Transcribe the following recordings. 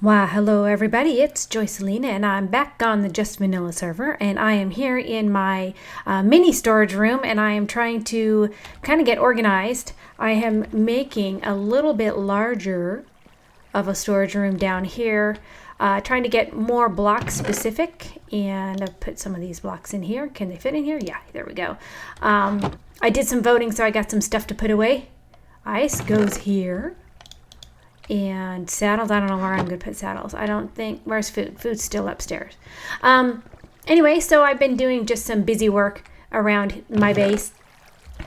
Why, hello everybody, it's Joycelina and I'm back on the Just Vanilla server, and I am here in my mini storage room and I am trying to kind of get organized. I am making a little bit larger of a storage room down here, trying to get more block specific, and I've put some of these blocks in here. Can they fit in here? Yeah, there we go. I did some voting, so I got some stuff to put away. Ice goes here. And saddles, I don't know where I'm going to put saddles. I don't think, where's food? Food's still upstairs. Anyway, so I've been doing just some busy work around my base,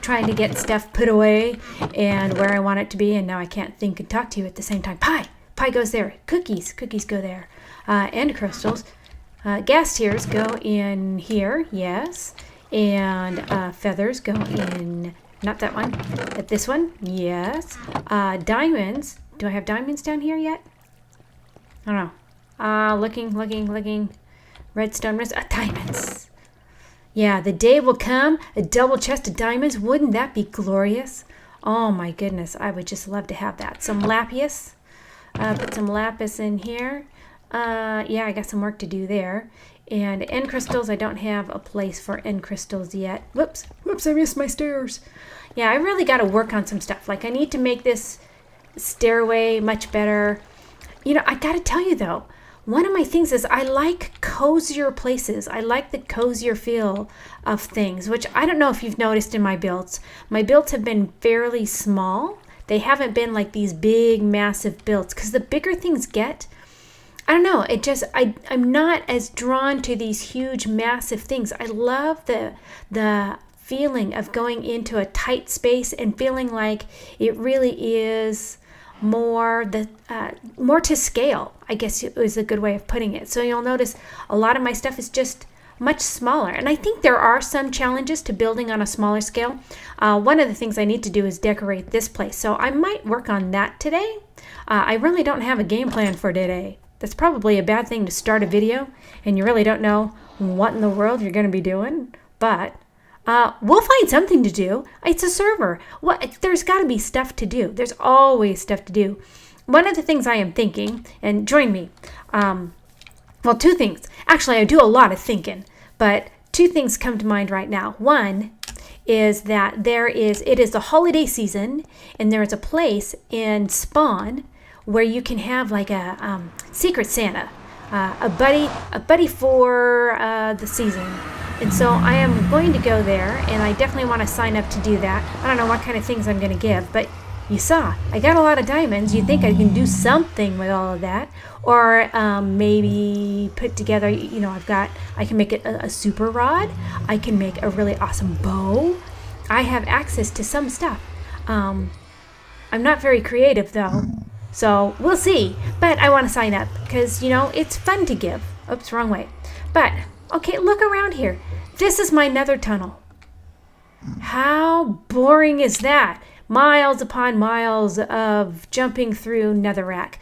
trying to get stuff put away and where I want it to be, and now I can't think and talk to you at the same time. Pie goes there. Cookies go there. And crystals. Gas tiers go in here, yes. And feathers go in, not that one, but this one, yes. Diamonds. Do I have diamonds down here yet? I don't know. Looking. Redstone, diamonds. Yeah, the day will come, a double chest of diamonds. Wouldn't that be glorious? Oh my goodness, I would just love to have that. Some lapis. Put some lapis in here. Yeah, I got some work to do there. And end crystals, I don't have a place for end crystals yet. Whoops, I missed my stairs. Yeah, I really got to work on some stuff. Like, I need to make this stairway much better. You know, I gotta tell you though, one of my things is I like cozier places. I like the cozier feel of things, which I don't know if you've noticed in my builds. My builds have been fairly small. They haven't been like these big massive builds, because the bigger things get, I don't know, it just, I'm not as drawn to these huge massive things. I love the feeling of going into a tight space and feeling like it really is more to scale, I guess is a good way of putting it. So you'll notice a lot of my stuff is just much smaller, and I think there are some challenges to building on a smaller scale. One of the things I need to do is decorate this place, so I might work on that today. I really don't have a game plan for today. That's probably a bad thing to start a video and you really don't know what in the world you're going to be doing, but we'll find something to do. It's a server. There's got to be stuff to do. There's always stuff to do. One of the things I am thinking, and join me, well, two things. Actually, I do a lot of thinking, but two things come to mind right now. One is that it is the holiday season, and there is a place in Spawn where you can have like a Secret Santa, a buddy for the season. And so I am going to go there, and I definitely want to sign up to do that. I don't know what kind of things I'm going to give, but you saw, I got a lot of diamonds. You'd think I can do something with all of that. Or maybe put together, you know, I can make it a super rod. I can make a really awesome bow. I have access to some stuff. I'm not very creative though, so we'll see. But I want to sign up because, you know, it's fun to give. Oops, wrong way. But okay, look around here. This is my nether tunnel. How boring is that? Miles upon miles of jumping through netherrack.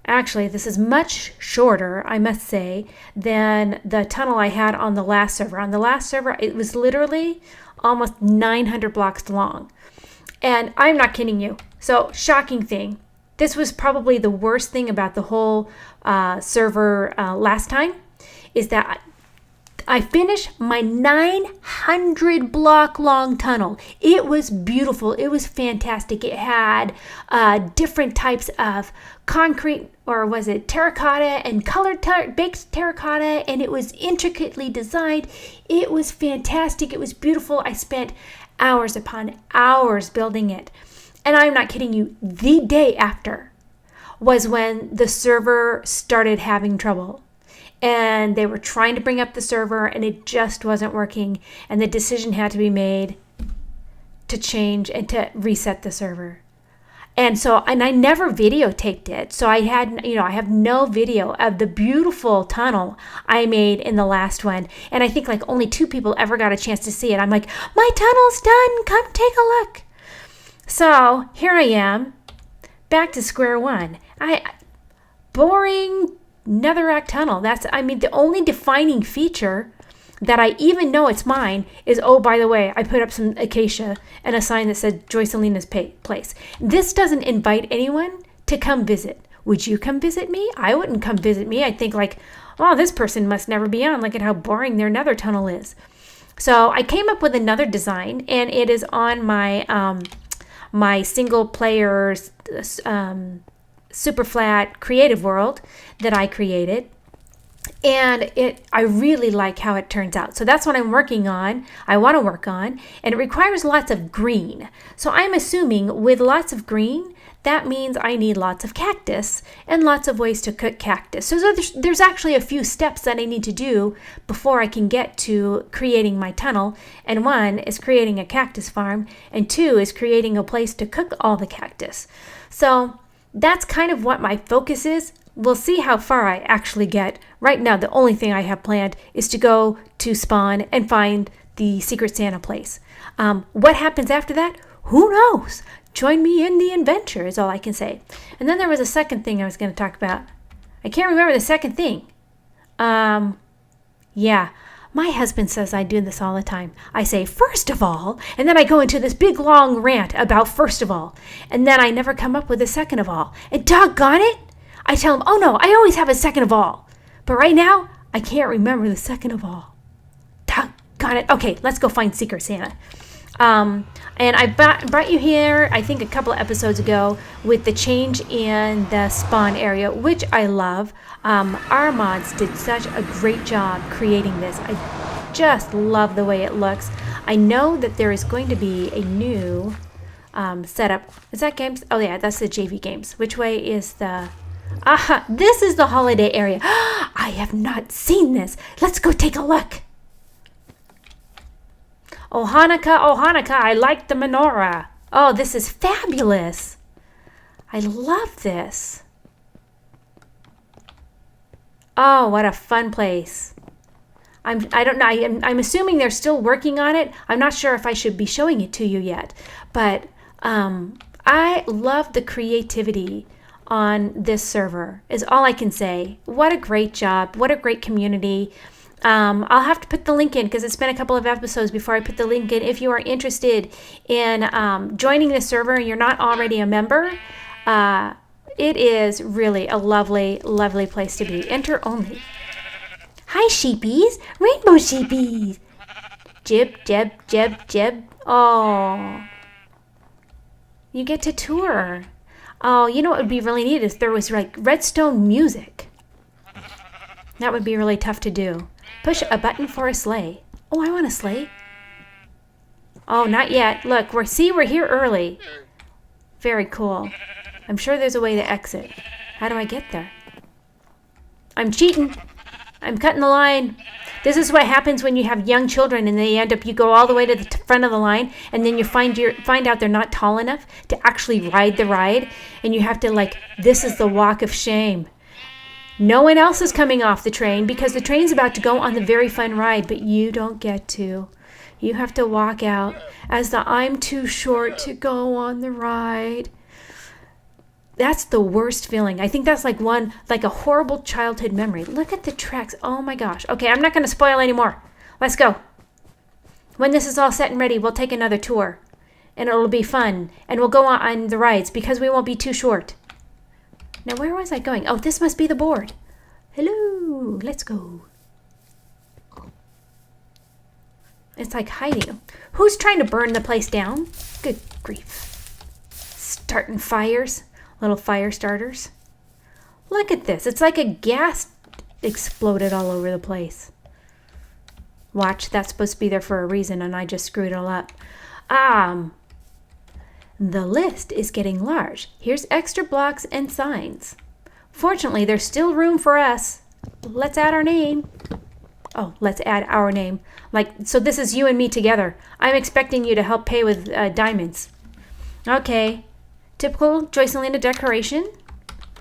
Actually, this is much shorter, I must say, than the tunnel I had on the last server. On the last server, it was literally almost 900 blocks long. And I'm not kidding you. So, shocking thing. This was probably the worst thing about the whole server last time, is that I finished my 900 block long tunnel. It was beautiful. It was fantastic. It had different types of concrete, or was it terracotta, and colored baked terracotta, and it was intricately designed. It was fantastic. It was beautiful. I spent hours upon hours building it. And I'm not kidding you, the day after was when the server started having trouble. And they were trying to bring up the server, and it just wasn't working. And the decision had to be made to change and to reset the server. And I never videotaped it. So I have no video of the beautiful tunnel I made in the last one. And I think like only 2 people ever got a chance to see it. I'm like, my tunnel's done. Come take a look. So here I am, back to square one. Boring netherrack tunnel. The only defining feature that I even know it's mine is, oh, by the way, I put up some acacia and a sign that said Joycelina's place. This doesn't invite anyone to come visit. Would you come visit me? I wouldn't come visit me. I'd think like, oh, this person must never be on. Look at how boring their nether tunnel is. So I came up with another design, and it is on my my single player super flat creative world that I created. And I really like how it turns out. So that's what I'm working on. I want to work on, and it requires lots of green. So I'm assuming with lots of green, that means I need lots of cactus and lots of ways to cook cactus. So there's actually a few steps that I need to do before I can get to creating my tunnel. And one is creating a cactus farm, and two is creating a place to cook all the cactus. So that's kind of what my focus is. We'll see how far I actually get. Right now, the only thing I have planned is to go to spawn and find the Secret Santa place. What happens after that? Who knows? Join me in the adventure is all I can say. And then there was a second thing I was going to talk about. I can't remember the second thing. Yeah, my husband says I do this all the time. I say, first of all, and then I go into this big long rant about first of all. And then I never come up with a second of all. And doggone it, I tell him, oh no, I always have a second of all. But right now, I can't remember the second of all. Doggone it. Okay, let's go find Secret Santa. And I brought you here, I think a couple of episodes ago, with the change in the spawn area, which I love. Our mods did such a great job creating this. I just love the way it looks. I know that there is going to be a new setup. Is that games? Oh yeah, that's the JV games. Which way is the... Aha, this is the holiday area. I have not seen this. Let's go take a look. Oh Hanukkah, I like the menorah. Oh, this is fabulous. I love this. Oh, what a fun place. I don't know. I'm assuming they're still working on it. I'm not sure if I should be showing it to you yet. But I love the creativity on this server is all I can say. What a great job. What a great community. I'll have to put the link in because it's been a couple of episodes before I put the link in. If you are interested in joining the server and you're not already a member, it is really a lovely, lovely place to be. Enter only. Hi, sheepies. Rainbow sheepies. Jib, jib, jib, jib. Oh. You get to tour. Oh, you know what would be really neat if there was like redstone music. That would be really tough to do. Push a button for a sleigh. Oh, I want a sleigh. Oh, not yet. Look, we're here early. Very cool. I'm sure there's a way to exit. How do I get there? I'm cheating. I'm cutting the line. This is what happens when you have young children and you go all the way to the front of the line, and then you find out they're not tall enough to actually ride the ride, and you have to this is the walk of shame. No one else is coming off the train because the train's about to go on the very fun ride, but you don't get to. You have to walk out as the I'm too short to go on the ride. That's the worst feeling. I think that's like a horrible childhood memory. Look at the tracks. Oh my gosh. Okay, I'm not going to spoil anymore. Let's go. When this is all set and ready, we'll take another tour. And it'll be fun. And we'll go on the rides because we won't be too short. Now, where was I going? Oh, this must be the board. Hello. Let's go. It's like hiding. Who's trying to burn the place down? Good grief. Starting fires. Little fire starters. Look at this. It's like a gas exploded all over the place. Watch, that's supposed to be there for a reason, and I just screwed it all up. The list is getting large. Here's extra blocks and signs. Fortunately, there's still room for us. Let's add our name. Oh, let's add our name. So this is you and me together. I'm expecting you to help pay with diamonds. Okay. Typical Joycelina decoration.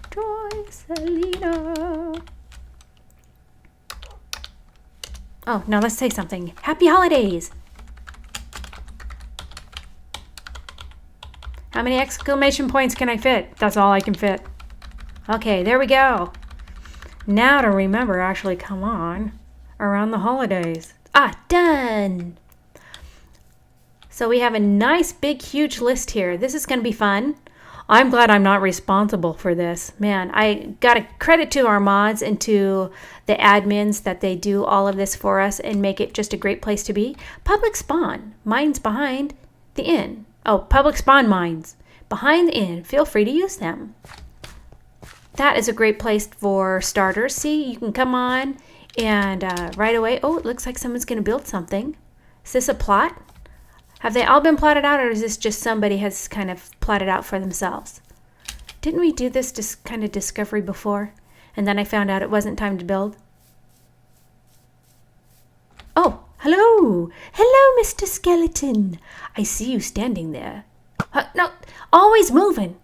Joycelina. Oh, now let's say something. Happy holidays. How many exclamation points can I fit? That's all I can fit. Okay, there we go. Now to remember, actually, come on. Around the holidays. Done. So we have a nice, big, huge list here. This is going to be fun. I'm glad I'm not responsible for this. Man, I got to credit to our mods and to the admins that they do all of this for us and make it just a great place to be. Public spawn. Mines behind the inn. Oh, public spawn mines behind the inn. Feel free to use them. That is a great place for starters. See, you can come on and right away. Oh, it looks like someone's going to build something. Is this a plot? Have they all been plotted out, or is this just somebody has kind of plotted out for themselves? Didn't we do this kind of discovery before? And then I found out it wasn't time to build. Oh, hello. Hello, Mr. Skeleton. I see you standing there. No, always moving.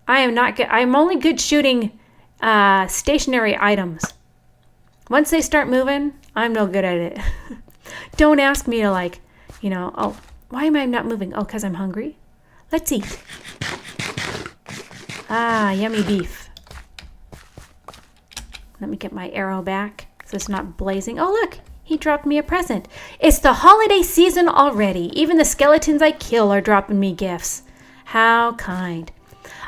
I am not good. I'm only good shooting stationary items. Once they start moving, I'm no good at it. Don't ask me to oh, why am I not moving? Oh, because I'm hungry. Let's eat. Ah, yummy beef. Let me get my arrow back so it's not blazing. Oh, look, he dropped me a present. It's the holiday season already. Even the skeletons I kill are dropping me gifts. How kind.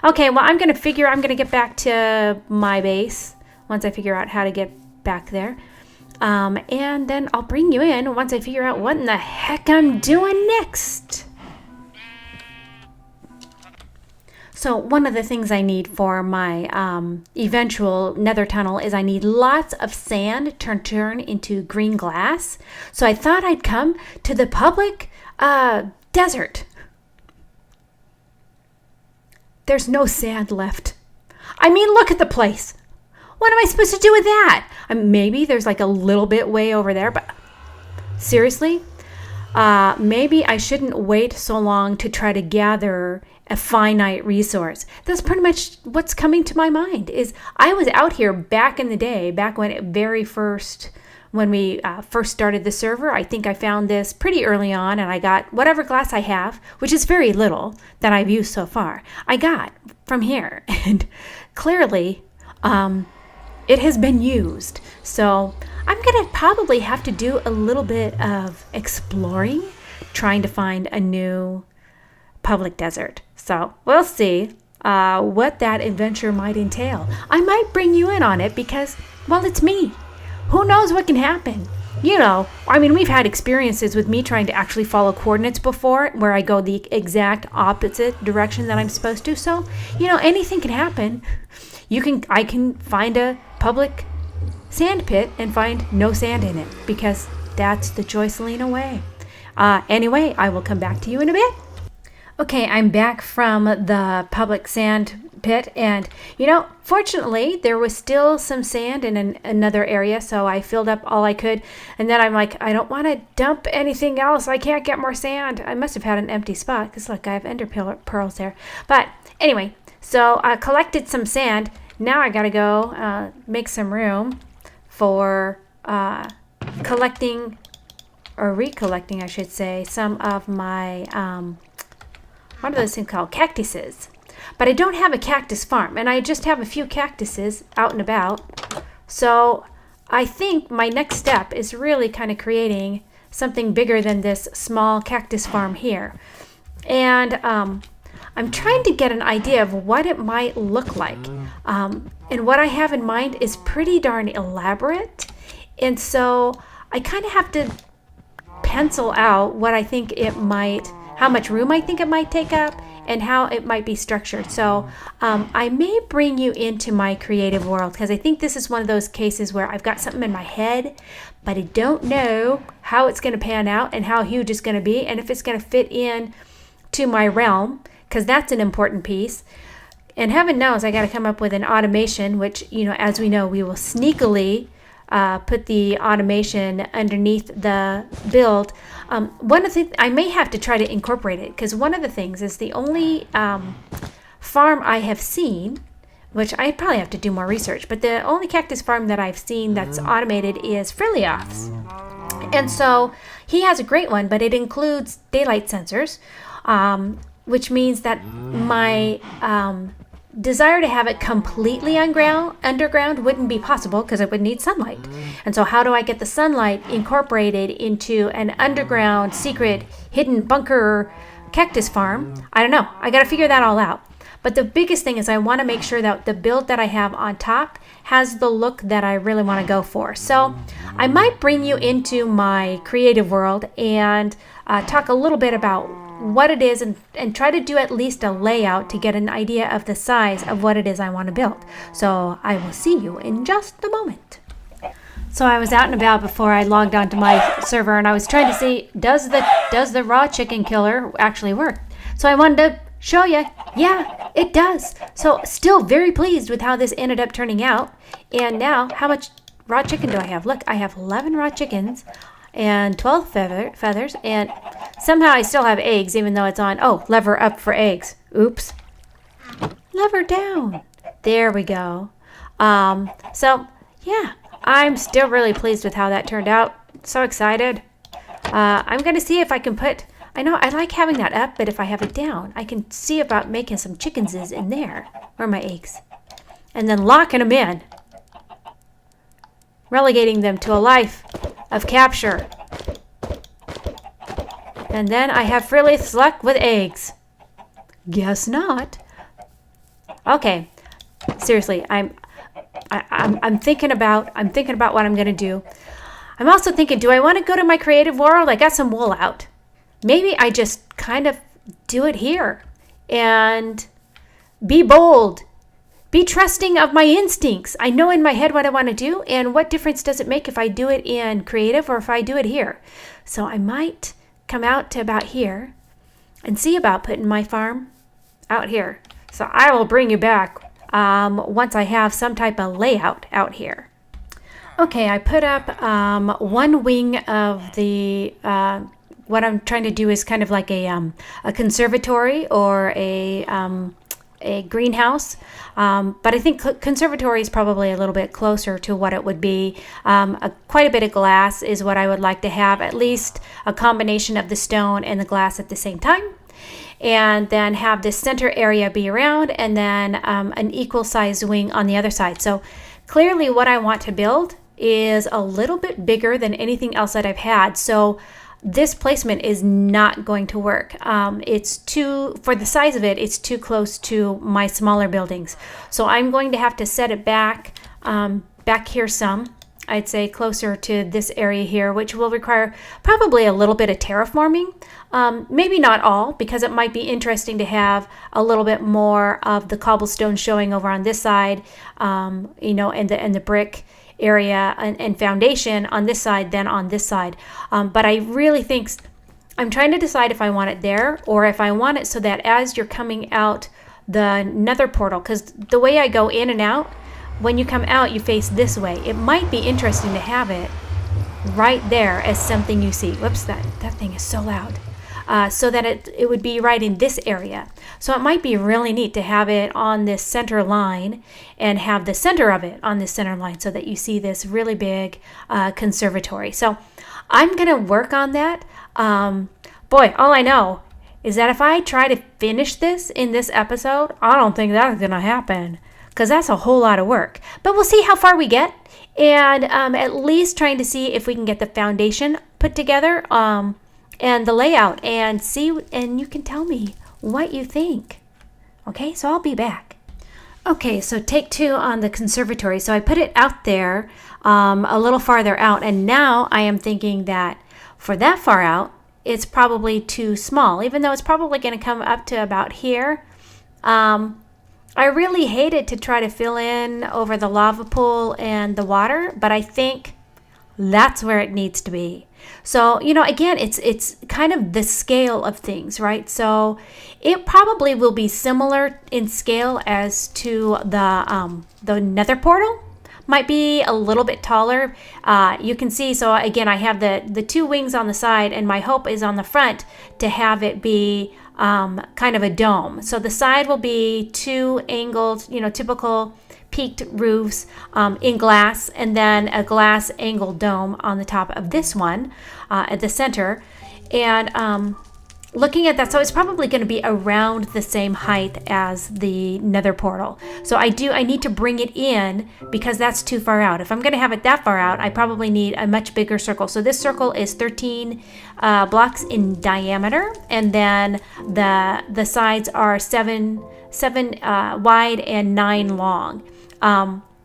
Okay, well, I'm going to get back to my base once I figure out how to get back there. And then I'll bring you in once I figure out what in the heck I'm doing next. So one of the things I need for my eventual nether tunnel is I need lots of sand to turn into green glass. So I thought I'd come to the public desert. There's no sand left. I mean, look at the place. What am I supposed to do with that? Maybe there's like a little bit way over there, but seriously? Maybe I shouldn't wait so long to try to gather a finite resource. That's pretty much what's coming to my mind. Is I was out here back in the day, back when we first started the server. I think I found this pretty early on, and I got whatever glass I have, which is very little that I've used so far. I got from here, and clearly, it has been used. So I'm gonna probably have to do a little bit of exploring, trying to find a new public desert. So we'll see what that adventure might entail. I might bring you in on it because, well, it's me. Who knows what can happen? We've had experiences with me trying to actually follow coordinates before where I go the exact opposite direction that I'm supposed to. So, anything can happen. I can find a public sand pit and find no sand in it because that's the Joycelina way. Anyway, I will come back to you in a bit. Okay, I'm back from the public sand pit, and fortunately there was still some sand in another area, so I filled up all I could, and then I'm like, I don't want to dump anything else. I can't get more sand. I must have had an empty spot because look, I have ender pearls there. But anyway, so I collected some sand. Now I gotta go make some room for collecting, or recollecting I should say, some of my what are those things called? Cactuses. But I don't have a cactus farm, and I just have a few cactuses out and about. So I think my next step is really kind of creating something bigger than this small cactus farm here. And I'm trying to get an idea of what it might look like. And what I have in mind is pretty darn elaborate. And so I kind of have to pencil out what I think it might, how much room I think it might take up, and how it might be structured. So I may bring you into my creative world because I think this is one of those cases where I've got something in my head, but I don't know how it's going to pan out and how huge it's going to be and if it's going to fit in to my realm, because that's an important piece. And heaven knows I got to come up with an automation, which, as we know, we will sneakily put the automation underneath the build. One of the I may have to try to incorporate it because one of the things is the only farm I have seen, which I probably have to do more research, but the only cactus farm that I've seen that's automated is Friliof's. And so he has a great one, but it includes daylight sensors, which means that my desire to have it completely underground wouldn't be possible because it would need sunlight. And so how do I get the sunlight incorporated into an underground secret hidden bunker cactus farm? I don't know. I got to figure that all out. But the biggest thing is I want to make sure that the build that I have on top has the look that I really want to go for. So I might bring you into my creative world and talk a little bit about what it is and try to do at least a layout to get an idea of the size of what it is I want to build. So I will see you in just a moment. So I was out and about before I logged onto my server, and I was trying to see, does the raw chicken killer actually work? So I wanted to show you, yeah, it does. So still very pleased with how this ended up turning out. And now, how much raw chicken do I have? Look, I have 11 raw chickens and 12 feathers, and somehow I still have eggs, even though it's on, lever up for eggs. Oops. Lever down. There we go. So, yeah. I'm still really pleased with how that turned out. So excited. I'm going to see if I can I know I like having that up, but if I have it down, I can see about making some chickenses in there. Where are my eggs? And then locking them in. Relegating them to a life of capture. And then I have Freelith's luck with eggs. Guess not. Okay. Seriously, I'm thinking about what I'm going to do. I'm also thinking, do I want to go to my creative world? I got some wool out. Maybe I just kind of do it here and be bold. Be trusting of my instincts. I know in my head what I want to do, and what difference does it make if I do it in creative or if I do it here? So I might come out to about here and see about putting my farm out here. So I will bring you back once I have some type of layout out here. Okay, I put up one wing of the, what I'm trying to do is kind of like a conservatory or a greenhouse. But I think conservatory is probably a little bit closer to what it would be. Quite a bit of glass is what I would like to have, at least a combination of the stone and the glass at the same time. And then have this center area be around, and then an equal size wing on the other side. So clearly what I want to build is a little bit bigger than anything else that I've had. So this placement is not going to work. For the size of it, it's too close to my smaller buildings. So I'm going to have to set it back here some. I'd say closer to this area here, which will require probably a little bit of terraforming. Maybe not all, because it might be interesting to have a little bit more of the cobblestone showing over on this side, and the brick area and foundation on this side than on this side. But I really think I'm trying to decide if I want it there or if I want it so that as you're coming out the nether portal, because the way I go in and out, when you come out, you face this way. It might be interesting to have it right there as something you see. Whoops, that thing is so loud. So that it would be right in this area. So it might be really neat to have it on this center line and have the center of it on this center line so that you see this really big conservatory. So I'm going to work on that. Boy, all I know is that if I try to finish this in this episode, I don't think that's going to happen, because that's a whole lot of work. But we'll see how far we get, and at least trying to see if we can get the foundation put together and the layout, and you can tell me what you think. Okay, so I'll be back. Okay, so take 2 on the conservatory. So I put it out there a little farther out, and now I am thinking that for that far out, it's probably too small, even though it's probably going to come up to about here. I really hated to try to fill in over the lava pool and the water, but I think that's where it needs to be. So, again, it's kind of the scale of things, right? So it probably will be similar in scale as to the nether portal. Might be a little bit taller. You can see, so again, I have the 2 wings on the side, and my hope is on the front to have it be kind of a dome. So the side will be 2 angled, typical peaked roofs in glass, and then a glass angled dome on the top of this one at the center. And looking at that, so it's probably going to be around the same height as the nether portal. So I need to bring it in because that's too far out. If I'm going to have it that far out, I probably need a much bigger circle. So this circle is 13 blocks in diameter, and then the sides are seven wide and 9 long.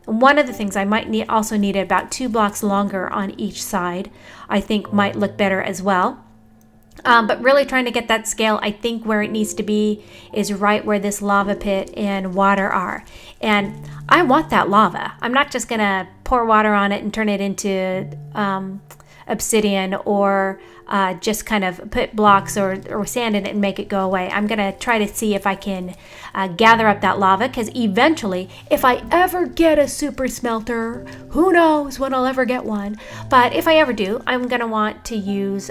One of the things I might also need about 2 blocks longer on each side, I think might look better as well. But really trying to get that scale, I think where it needs to be is right where this lava pit and water are. And I want that lava. I'm not just going to pour water on it and turn it into obsidian or just kind of put blocks or sand in it and make it go away. I'm going to try to see if I can gather up that lava, because eventually, if I ever get a super smelter, who knows when I'll ever get one, but if I ever do, I'm going to want to use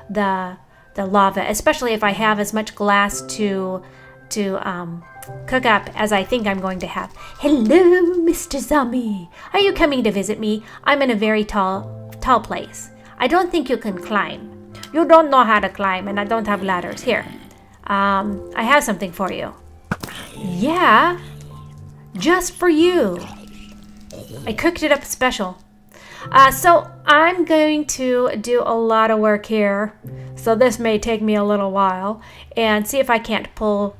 the lava, especially if I have as much glass to cook up as I think I'm going to have. Hello, Mr. Zombie. Are you coming to visit me? I'm in a very tall place. I don't think you can climb. You don't know how to climb, and I don't have ladders. Here, I have something for you. Yeah, just for you. I cooked it up special. So I'm going to do a lot of work here, so this may take me a little while, and see if I can't pull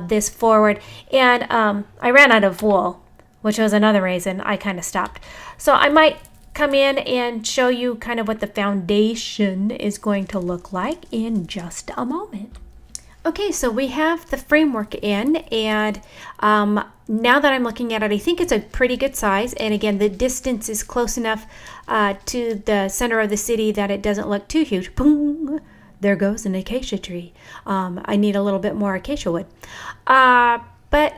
this forward. And I ran out of wool, which was another reason I kind of stopped. So I might come in and show you kind of what the foundation is going to look like in just a moment. Okay, so we have the framework in, and now that I'm looking at it, I think it's a pretty good size. And again, the distance is close enough to the center of the city that it doesn't look too huge. Boom! There goes an acacia tree. I need a little bit more acacia wood. But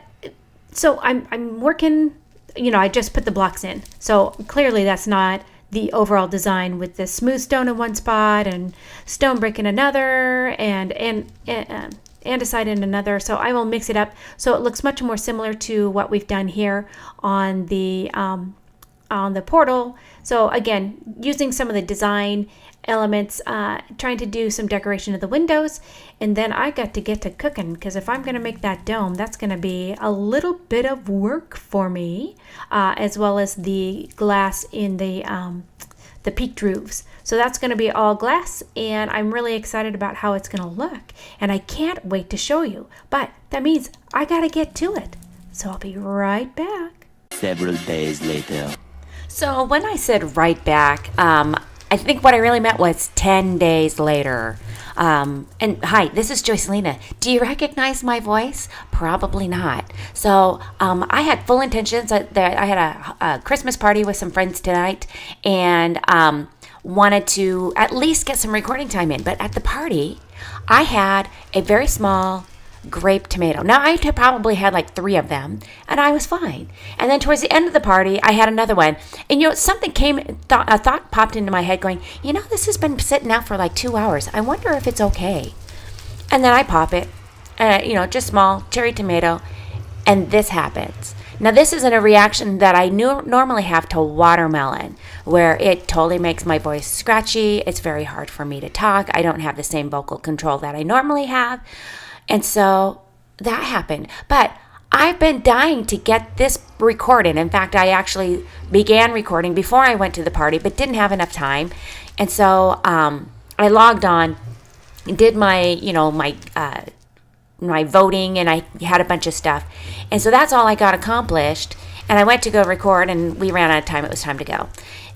so I'm working, I just put the blocks in. So clearly that's not the overall design with the smooth stone in one spot and stone brick in another and andesite in another. So I will mix it up so it looks much more similar to what we've done here on the portal. So again, using some of the design elements, trying to do some decoration of the windows, and then I got to get to cooking, because if I'm going to make that dome, that's going to be a little bit of work for me, as well as the glass in the peaked roofs. So that's going to be all glass, and I'm really excited about how it's going to look, and I can't wait to show you. But that means I got to get to it. So I'll be right back. Several days later. So when I said right back, I think what I really meant was 10 days later. And hi, this is Joycelina. Do you recognize my voice? Probably not. So I had full intentions. I had a Christmas party with some friends tonight, and wanted to at least get some recording time in. But at the party, I had a very small grape tomato. Now, I probably had like 3 of them, and I was fine. And then towards the end of the party, I had another one. And, something a thought popped into my head going, this has been sitting out for like 2 hours. I wonder if it's okay. And then I pop it, just small cherry tomato, and this happens. Now, this isn't a reaction that I normally have to watermelon, where it totally makes my voice scratchy. It's very hard for me to talk. I don't have the same vocal control that I normally have. And so that happened. But I've been dying to get this recorded. In fact, I actually began recording before I went to the party, but didn't have enough time. And so I logged on, did my voting, and I had a bunch of stuff. And so that's all I got accomplished. And I went to go record, and we ran out of time. It was time to go.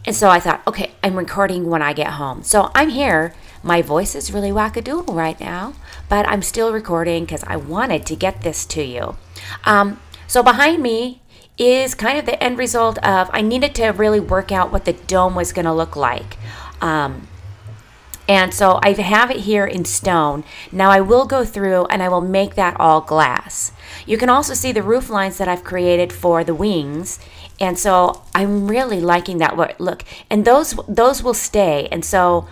And so I thought, okay, I'm recording when I get home. So I'm here. My voice is really wackadoodle right now, but I'm still recording because I wanted to get this to you. So behind me is kind of the end result of, I needed to really work out what the dome was going to look like. And so I have it here in stone. Now I will go through and I will make that all glass. You can also see the roof lines that I've created for the wings. And so I'm really liking that look. And those will stay. And so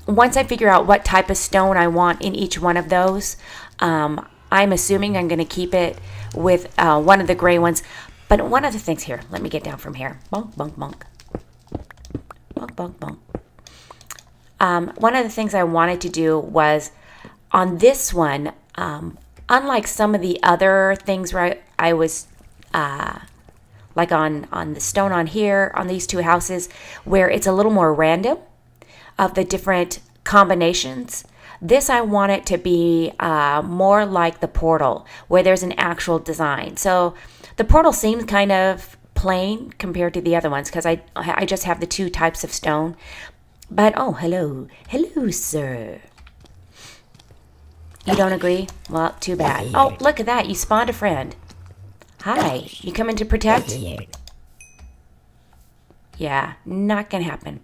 once I figure out what type of stone I want in each one of those, I'm assuming I'm going to keep it with one of the gray ones. But one of the things here, let me get down from here. Bonk, bonk, bonk. Bonk, bonk, bonk. One of the things I wanted to do was on this one, unlike some of the other things where I was like on the stone on here, on these two houses, where it's a little more random of the different combinations. This, I want it to be more like the portal, where there's an actual design. So the portal seems kind of plain compared to the other ones because I just have the two types of stone. But, oh, hello. Hello, sir. You don't agree? Well, too bad. Oh, look at that. You spawned a friend. Hi. You coming to protect? Yeah, not gonna happen.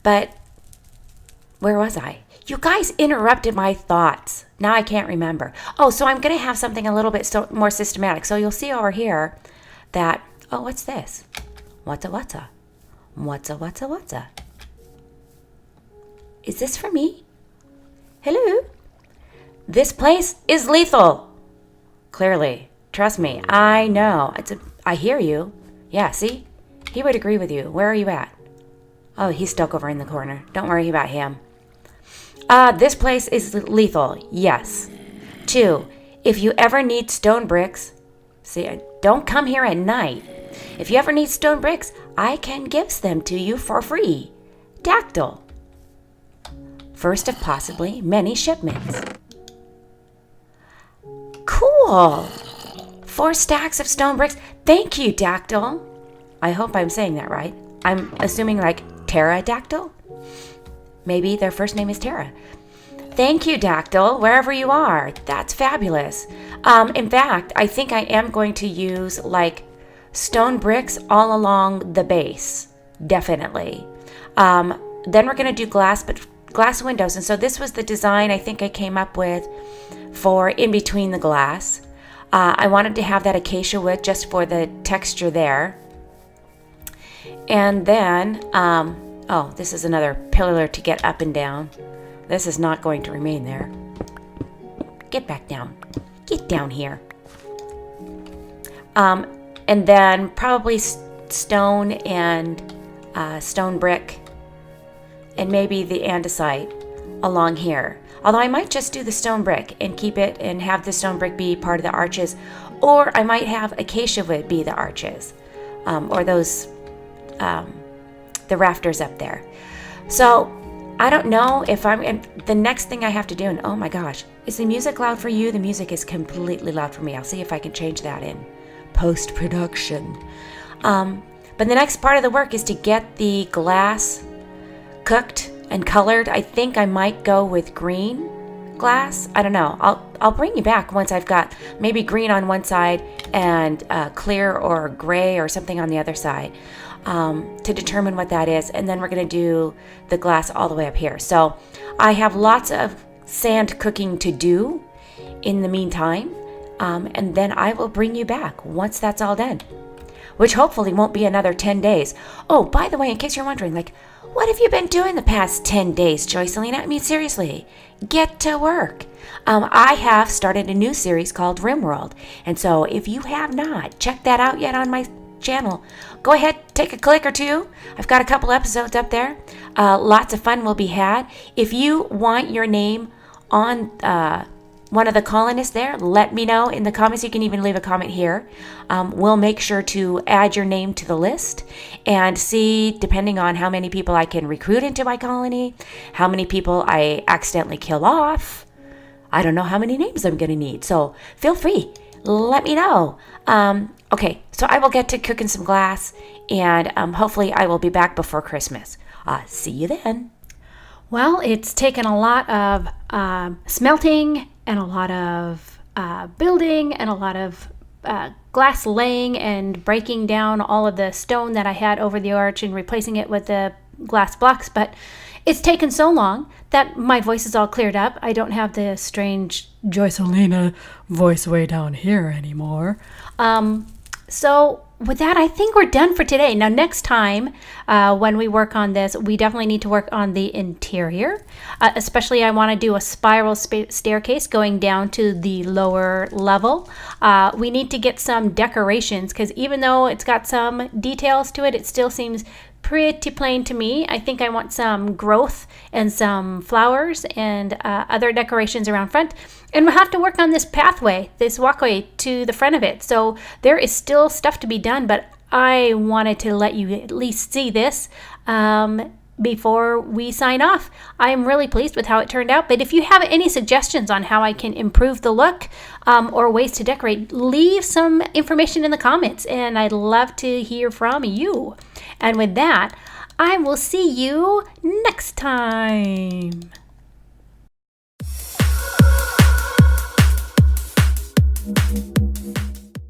But where was I? You guys interrupted my thoughts. Now I can't remember. Oh, so I'm gonna have something a little bit more systematic. So you'll see over here that, oh, what's this? What's a? Is this for me? Hello? This place is lethal. Clearly. Trust me. I know. I hear you. Yeah, see? He would agree with you. Where are you at? Oh, he's stuck over in the corner. Don't worry about him. This place is lethal. Yes. 2, if you ever need stone bricks, see, don't come here at night. If you ever need stone bricks, I can give them to you for free. Dactyl. First of possibly many shipments. Cool. 4 stacks of stone bricks. Thank you, Dactyl. I hope I'm saying that right. I'm assuming like pterodactyl? Maybe their first name is Tara. Thank you, Dactyl, wherever you are. That's fabulous. In fact, I think I am going to use like stone bricks all along the base. Definitely. Then we're going to do glass windows. And so this was the design I think I came up with for in between the glass. I wanted to have that acacia wood just for the texture there. And then, oh, this is another pillar to get up and down. This is not going to remain there. Get back down. Get down here. And then probably stone and stone brick and maybe the andesite along here. Although I might just do the stone brick and keep it and have the stone brick be part of the arches, or I might have acacia wood be the arches, or those, the rafters up there. So I don't know if and the next thing I have to do, and oh my gosh, is the music loud for you? The music is completely loud for me. I'll see if I can change that in post-production. But the next part of the work is to get the glass cooked and colored. I think I might go with green glass. I don't know. I'll bring you back once I've got maybe green on one side and clear or gray or something on the other side, to determine what that is. And then we're going to do the glass all the way up here. So I have lots of sand cooking to do in the meantime. And then I will bring you back once that's all done, which hopefully won't be another 10 days. Oh, by the way, in case you're wondering, like, what have you been doing the past 10 days, Joycelina? I mean, seriously, get to work. I have started a new series called RimWorld. And so if you have not checked that out yet on my channel, go ahead, take a click or two. I've got a couple episodes up there. Lots of fun will be had. If you want your name on one of the colonists there, let me know in the comments. You can even leave a comment here. We'll make sure to add your name to the list and see, depending on how many people I can recruit into my colony, how many people I accidentally kill off. I don't know how many names I'm going to need. So feel free. Let me know. Okay, so I will get to cooking some glass, and hopefully I will be back before Christmas. See you then. Well, it's taken a lot of smelting and a lot of building and a lot of glass laying and breaking down all of the stone that I had over the arch and replacing it with the glass blocks. But it's taken so long that my voice is all cleared up. I don't have the strange Joycelina voice way down here anymore. So with that, I think we're done for today. Now, next time when we work on this, we definitely need to work on the interior. Especially, I want to do a spiral staircase going down to the lower level. We need to get some decorations because even though it's got some details to it, it still seems pretty plain to me. I think I want some growth and some flowers and other decorations around front. And we'll have to work on this pathway, this walkway to the front of it. So there is still stuff to be done, but I wanted to let you at least see this before we sign off. I am really pleased with how it turned out, but if you have any suggestions on how I can improve the look or ways to decorate, leave some information in the comments, and I'd love to hear from you. And with that, I will see you next time.